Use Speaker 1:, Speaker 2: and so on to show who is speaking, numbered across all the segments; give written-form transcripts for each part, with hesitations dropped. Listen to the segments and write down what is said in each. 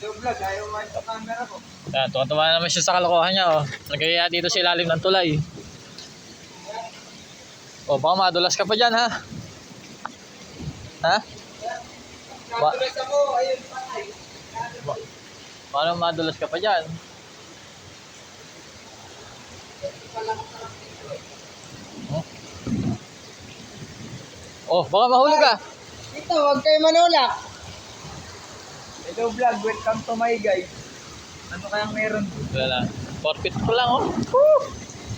Speaker 1: Yung vlog, ayaw mo sa camera ko.
Speaker 2: Yan, tuwa naman siya sa kalokohan niya, oh. Nagkaya dito sa ilalim ng tulay. Oh, baka madulas ka pa dyan, ha? Ha?
Speaker 1: Natulas ako, ayun, patay.
Speaker 2: Paano madulas ka pa dyan? Oh, baka mahulog ka.
Speaker 1: Ito, huwag kayo manulak. Hello vlog, welcome to my guys. Ano kayang meron?
Speaker 2: Wala na. 4 feet pa lang, oh. Woo!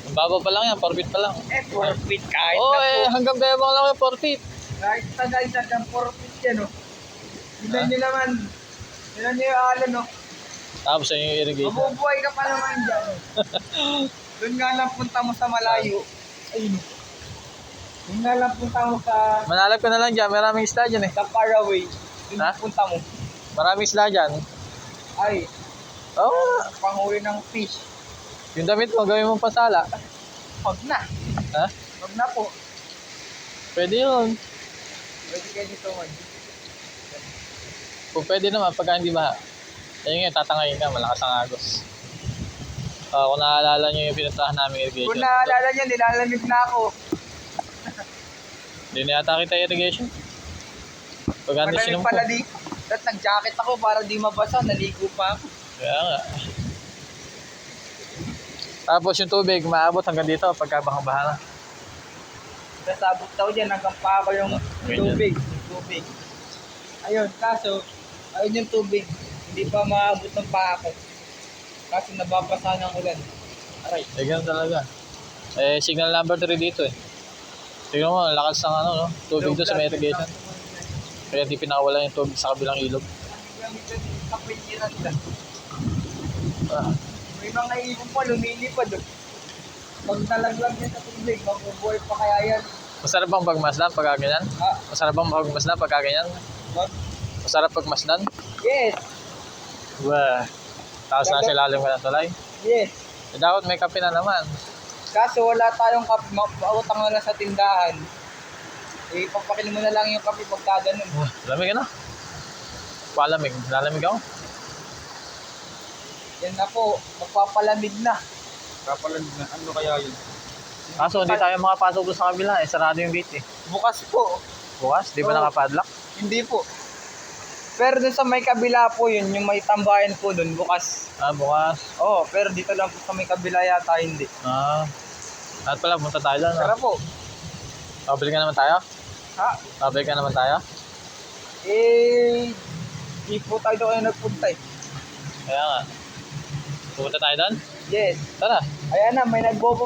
Speaker 2: Ang baba pa lang yan, 4 feet pa lang.
Speaker 1: 4 feet kahit
Speaker 2: Oh,
Speaker 1: na po.
Speaker 2: hanggang gayabang lang yung 4 feet.
Speaker 1: Kahit sa guys, hanggang 4 feet yan, oh. Tignan nyo naman. Tignan nyo yung alon, oh.
Speaker 2: Tapos yun yung irrigation.
Speaker 1: Mabubuhay ka pa naman dyan. Doon nga lang punta mo sa malayo. Ayun. Doon nga lang punta mo sa
Speaker 2: Manalag ko na lang dyan, maraming isla dyan, eh.
Speaker 1: Faraway. Doon
Speaker 2: Ha?
Speaker 1: punta mo.
Speaker 2: Maraming isla dyan.
Speaker 1: Ay,
Speaker 2: Oh,
Speaker 1: panghuli ng fish.
Speaker 2: yung damit mo, gawin mong pasala.
Speaker 1: Huwag na.
Speaker 2: Ha?
Speaker 1: Huwag na po.
Speaker 2: Pwede yun.
Speaker 1: Pwede kayo dito man.
Speaker 2: Kung pwede naman, pagka hindi ba, ayun nga, tatangayin ka, malakas ang agos. Kung naaalala nyo yung pinuntahan namin irrigation.
Speaker 1: Kung naalala nyo, nilalamig na ako.
Speaker 2: Hindi na yata kita irrigation. Pag ano
Speaker 1: Malamig
Speaker 2: sinumpo.
Speaker 1: pala di. At nag-jacket ako para di mabasa. Naligo pa ako.
Speaker 2: Kaya nga. Tapos yung tubig, maabot hanggang dito pagka bahang-baha na.
Speaker 1: Nasabot daw dyan hanggang pa ako yung
Speaker 2: Ganyan.
Speaker 1: tubig. Ayun, kaso, ayun yung tubig. Hindi pa maabot ng pa ako. Kaso nababasa ng ulan. Aray.
Speaker 2: Eh, ganun talaga. Eh, signal number 3 dito eh. Tignan mo, ang lakas ng ano, no? Tubig doon sa may irrigation. Kaya di pinakawala yung tubig sa kabilang ilog.
Speaker 1: Kapiliran lang.
Speaker 2: Ah,
Speaker 1: May mga ibon pa, lumilipad. Pag nalaglag niya sa tubig, mabubuhay pa kaya yan.
Speaker 2: masarap bang pagmasdan pagka ganyan?
Speaker 1: Ha?
Speaker 2: Masarap bang pagmasdan pagka ganyan?
Speaker 1: What?
Speaker 2: Masarap pagmasdan?
Speaker 1: Yes!
Speaker 2: Wah. Tapos nasa ilalim ka ng tulay.
Speaker 1: Yes!
Speaker 2: Eh, dapat may kape na naman.
Speaker 1: Kaso wala tayong kape, mautang na lang sa tindahan. Eh, papakilim mo na lang yung kape pagka ganun.
Speaker 2: Lamig ano? Palamig. Lalamig ako.
Speaker 1: Yan na po, magpapalamig na. Papalamig na, ano kaya yun?
Speaker 2: Kaso hindi tayo makapasok doon sa kabila eh. Sarado yung gate eh.
Speaker 1: Bukas po.
Speaker 2: Bukas? Di ba
Speaker 1: Oo.
Speaker 2: nakapadlock?
Speaker 1: Hindi po. Pero dun sa may kabila po yun, yung may tambayan po dun, bukas.
Speaker 2: Ah, bukas.
Speaker 1: Oo, pero dito lang po sa may kabila yata hindi.
Speaker 2: Ah. At pala, punta tayo doon.
Speaker 1: Tara po.
Speaker 2: Pabili ka naman tayo?
Speaker 1: Ha?
Speaker 2: Pabili ka naman tayo?
Speaker 1: Eh, di po tayo doon kayo nagpunta eh.
Speaker 2: Kaya nga. Pupunta tayo doon?
Speaker 1: Yes.
Speaker 2: Tara.
Speaker 1: Ayan na, may nagbobo